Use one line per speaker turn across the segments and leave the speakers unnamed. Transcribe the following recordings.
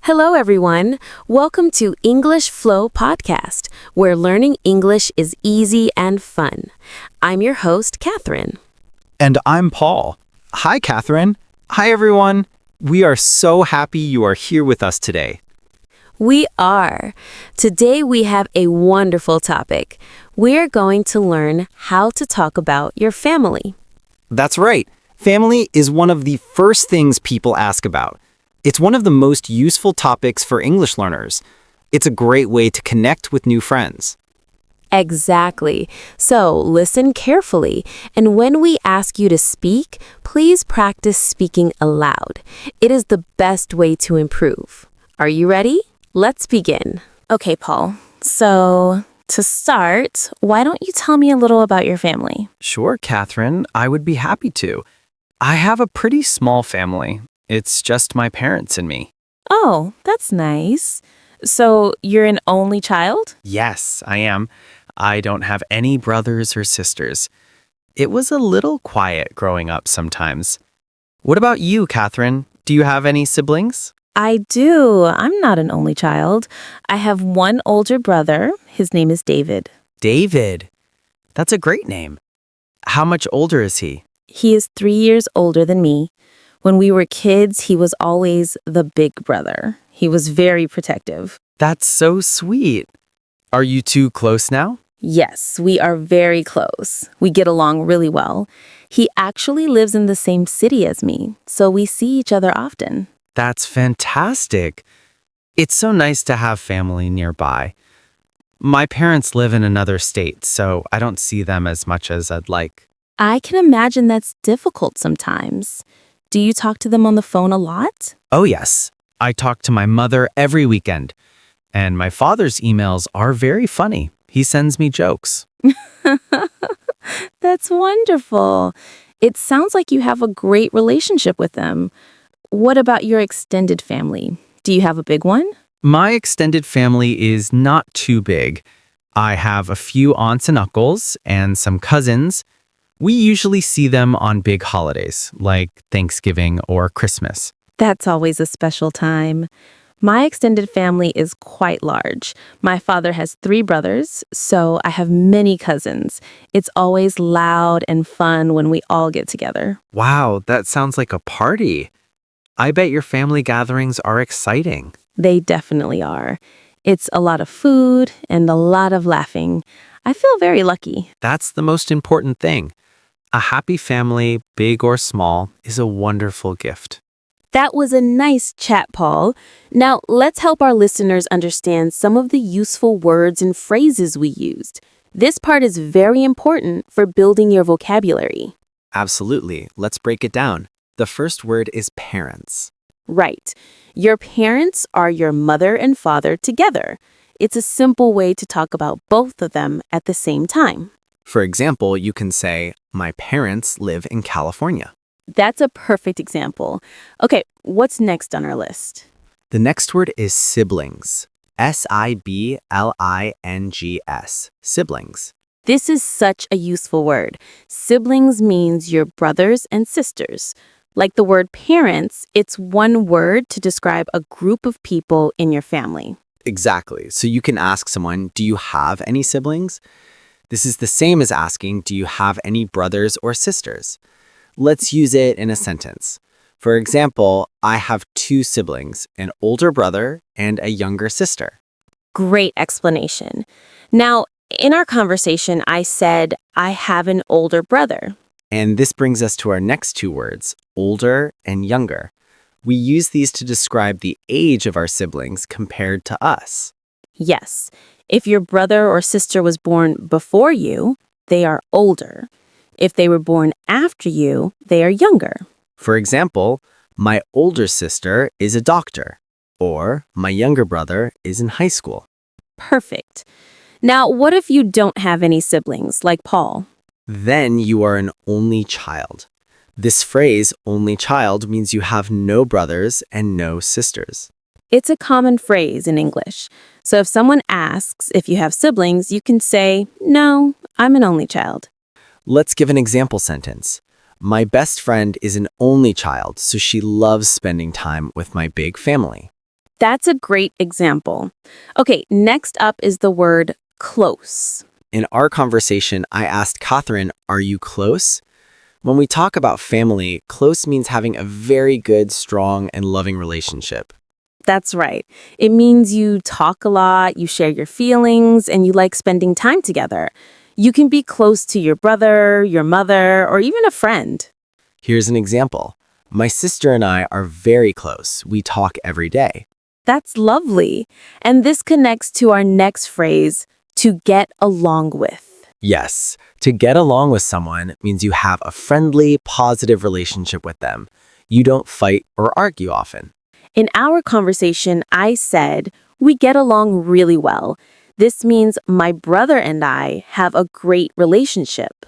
Hello, everyone. Welcome to English Flow Podcast, where learning English is easy and fun. I'm your host, Catherine.
And I'm Paul. Hi, Catherine. Hi, everyone. We are so happy you are here with us today.
We are. Today we have a wonderful topic. We're going to learn how to talk about your family.
That's right. Family is one of the first things people ask about. It's one of the most useful topics for English learners. It's a great way to connect with new friends.
Exactly. So listen carefully, and when we ask you to speak, please practice speaking aloud. It is the best way to improve. Are you ready? Let's begin.
Okay, Paul. So, to start, why don't you tell me a little about your family?
Sure, Catherine. I would be happy to. I have a pretty small family. It's just my parents and me.
Oh, that's nice. So, you're an only child?
Yes, I am. I don't have any brothers or sisters. It was a little quiet growing up sometimes. What about you, Catherine? Do you have any siblings?
I do. I'm not an only child. I have one older brother. His name is David.
David. That's a great name. How much older is he?
He is 3 years older than me. When we were kids, he was always the big brother. He was very protective.
That's so sweet. Are you two close now?
Yes, we are very close. We get along really well. He actually lives in the same city as me, so we see each other often.
That's fantastic. It's so nice to have family nearby. My parents live in another state, so I don't see them as much as I'd like.
I can imagine that's difficult sometimes. Do you talk to them on the phone a lot?
Oh, yes. I talk to my mother every weekend. And my father's emails are very funny. He sends me jokes.
That's wonderful. It sounds like you have a great relationship with them. What about your extended family? Do you have a big one?
My extended family is not too big. I have a few aunts and uncles and some cousins. We usually see them on big holidays, like Thanksgiving or Christmas.
That's always a special time. My extended family is quite large. My father has 3 brothers, so I have many cousins. It's always loud and fun when we all get together.
Wow, that sounds like a party. I bet your family gatherings are exciting.
They definitely are. It's a lot of food and a lot of laughing. I feel very lucky.
That's the most important thing. A happy family, big or small, is a wonderful gift.
That was a nice chat, Paul. Now, let's help our listeners understand some of the useful words and phrases we used. This part is very important for building your vocabulary.
Absolutely. Let's break it down. The first word is parents.
Right. Your parents are your mother and father together. It's a simple way to talk about both of them at the same time.
For example, you can say, my parents live in California.
That's a perfect example. Okay, what's next on our list?
The next word is siblings. Siblings. Siblings.
This is such a useful word. Siblings means your brothers and sisters. Like the word parents, it's one word to describe a group of people in your family.
Exactly. So you can ask someone, do you have any siblings? This is the same as asking, do you have any brothers or sisters? Let's use it in a sentence. For example, I have 2 siblings, an older brother and a younger sister.
Great explanation. Now, in our conversation, I said, I have an older brother.
And this brings us to our next 2 words, older and younger. We use these to describe the age of our siblings compared to us.
Yes, if your brother or sister was born before you, they are older. If they were born after you, they are younger.
For example, my older sister is a doctor, or my younger brother is in high school.
Perfect. Now, what if you don't have any siblings, like Paul?
Then you are an only child. This phrase, only child, means you have no brothers and no sisters.
It's a common phrase in English. So if someone asks if you have siblings, you can say, no, I'm an only child.
Let's give an example sentence. My best friend is an only child, so she loves spending time with my big family.
That's a great example. Okay, next up is the word close.
In our conversation, I asked Catherine, "Are you close?" When we talk about family, close means having a very good, strong, and loving relationship.
That's right. It means you talk a lot, you share your feelings, and you like spending time together. You can be close to your brother, your mother, or even a friend.
Here's an example. My sister and I are very close. We talk every day.
That's lovely. And this connects to our next phrase, to get along with.
Yes, to get along with someone means you have a friendly, positive relationship with them. You don't fight or argue often.
In our conversation, I said, we get along really well. This means my brother and I have a great relationship.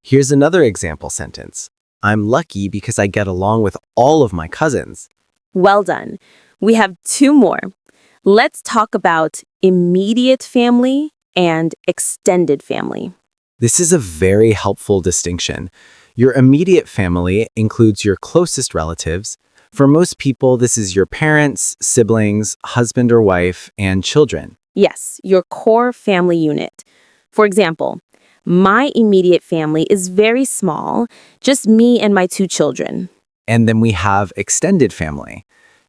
Here's another example sentence. I'm lucky because I get along with all of my cousins.
Well done. We have two more. Let's talk about immediate family and extended family.
This is a very helpful distinction. Your immediate family includes your closest relatives. For most people, this is your parents, siblings, husband or wife, and children.
Yes, your core family unit. For example, my immediate family is very small, just me and my two children.
And then we have extended family.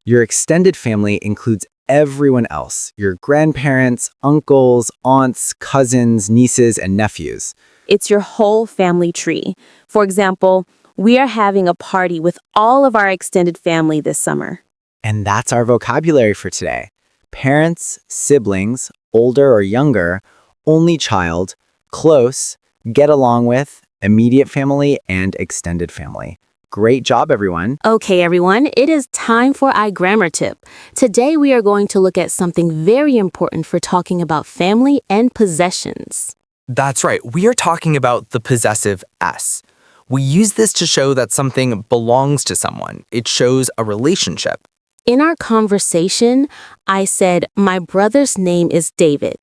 Your extended family includes everyone else, your grandparents, uncles, aunts, cousins, nieces, and nephews.
It's your whole family tree. For example, we are having a party with all of our extended family this summer.
And that's our vocabulary for today. Parents, siblings, older or younger, only child, close, get along with, immediate family, and extended family. Great job, everyone.
Okay, everyone, it is time for iGrammar tip. Today we are going to look at something very important for talking about family and possessions.
That's right. We are talking about the possessive S. We use this to show that something belongs to someone. It shows a relationship.
In our conversation, I said, my brother's name is David.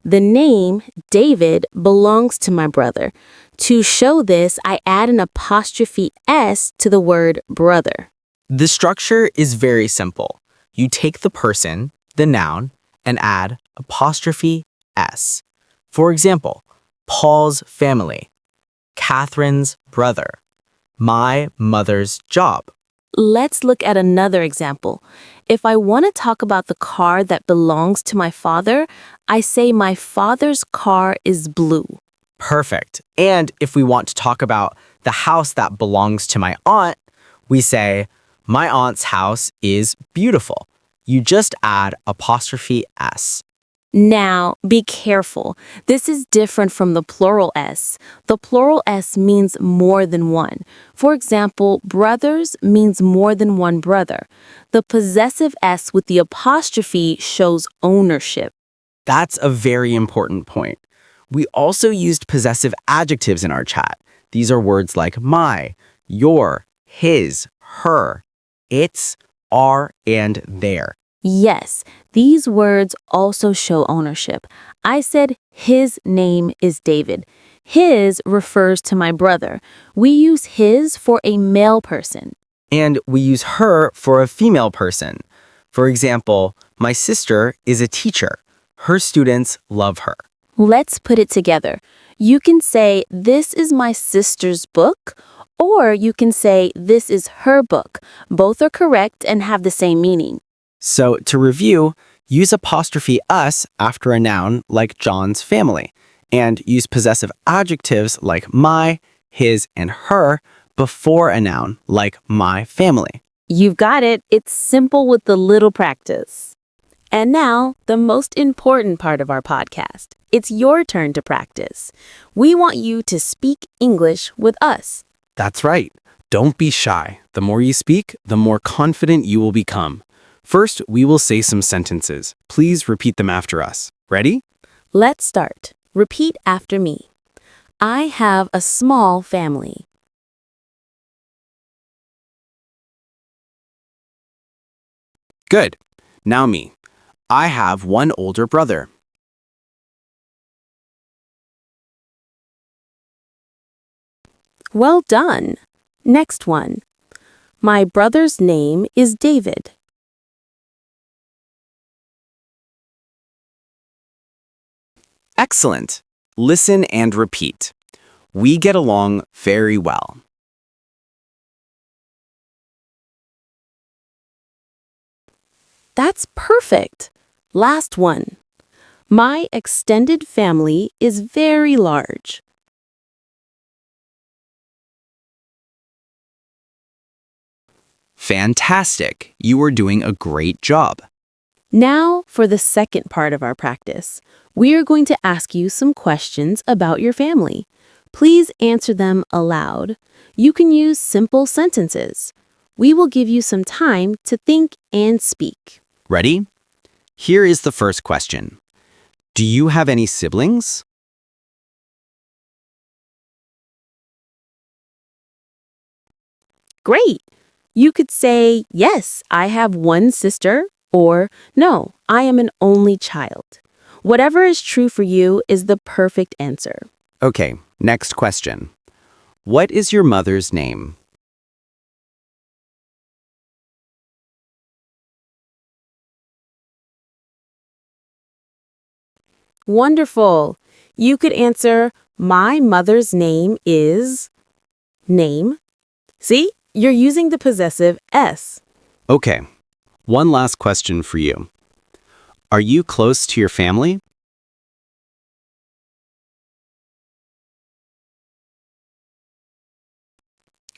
The name, David, belongs to my brother. To show this, I add an apostrophe S to the word brother.
The structure is very simple. You take the person, the noun, and add apostrophe S. For example, Paul's family, Catherine's brother, my mother's job.
Let's look at another example. If I want to talk about the car that belongs to my father, I say my father's car is blue.
Perfect. And if we want to talk about the house that belongs to my aunt, we say, my aunt's house is beautiful. You just add apostrophe S.
Now, be careful. This is different from the plural S. The plural S means more than one. For example, brothers means more than one brother. The possessive S with the apostrophe shows ownership.
That's a very important point. We also used possessive adjectives in our chat. These are words like my, your, his, her, its, our, and their.
Yes, these words also show ownership. I said his name is David. His refers to my brother. We use his for a male person.
And we use her for a female person. For example, my sister is a teacher. Her students love her.
Let's put it together. You can say, this is my sister's book, or you can say, this is her book. Both are correct and have the same meaning.
So to review, use apostrophe us after a noun like John's family, and use possessive adjectives like my, his, and her before a noun like my family.
You've got it. It's simple with a little practice.
And now, the most important part of our podcast. It's your turn to practice. We want you to speak English with us.
That's right. Don't be shy. The more you speak, the more confident you will become. First, we will say some sentences. Please repeat them after us. Ready?
Let's start. Repeat after me. I have a small family.
Good. Now me. I have one older brother.
Well done. Next one. My brother's name is David.
Excellent. Listen and repeat. We get along very well.
That's perfect. Last one. My extended family is very large.
Fantastic. You are doing a great job.
Now for the second part of our practice. We are going to ask you some questions about your family. Please answer them aloud. You can use simple sentences. We will give you some time to think and speak.
Ready? Here is the first question. Do you have any siblings?
Great! You could say, yes, I have one sister, or no, I am an only child. Whatever is true for you is the perfect answer.
Okay, next question. What is your mother's name?
Wonderful! You could answer, my mother's name is... name. See? You're using the possessive S.
Okay, one last question for you. Are you close to your family?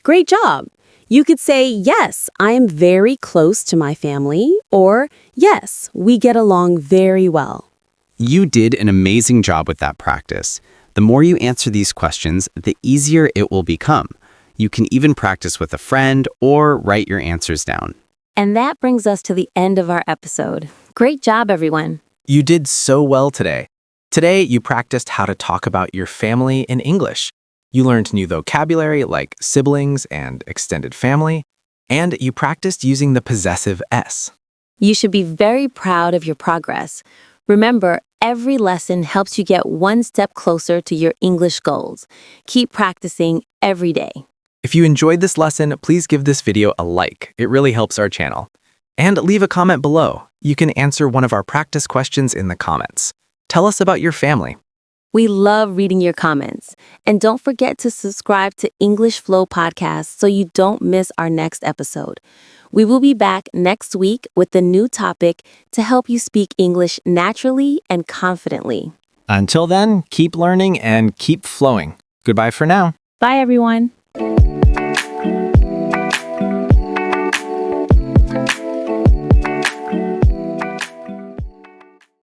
Great job! You could say, yes, I am very close to my family, or yes, we get along very well.
You did an amazing job with that practice. The more you answer these questions, the easier it will become. You can even practice with a friend or write your answers down.
And that brings us to the end of our episode. Great job, everyone.
You did so well today. Today, you practiced how to talk about your family in English. You learned new vocabulary like siblings and extended family, and you practiced using the possessive S.
You should be very proud of your progress. Remember, every lesson helps you get one step closer to your English goals. Keep practicing every day.
If you enjoyed this lesson, please give this video a like. It really helps our channel. And leave a comment below. You can answer one of our practice questions in the comments. Tell us about your family.
We love reading your comments. And don't forget to subscribe to English Flow Podcast so you don't miss our next episode. We will be back next week with a new topic to help you speak English naturally and confidently.
Until then, keep learning and keep flowing. Goodbye for now.
Bye, everyone.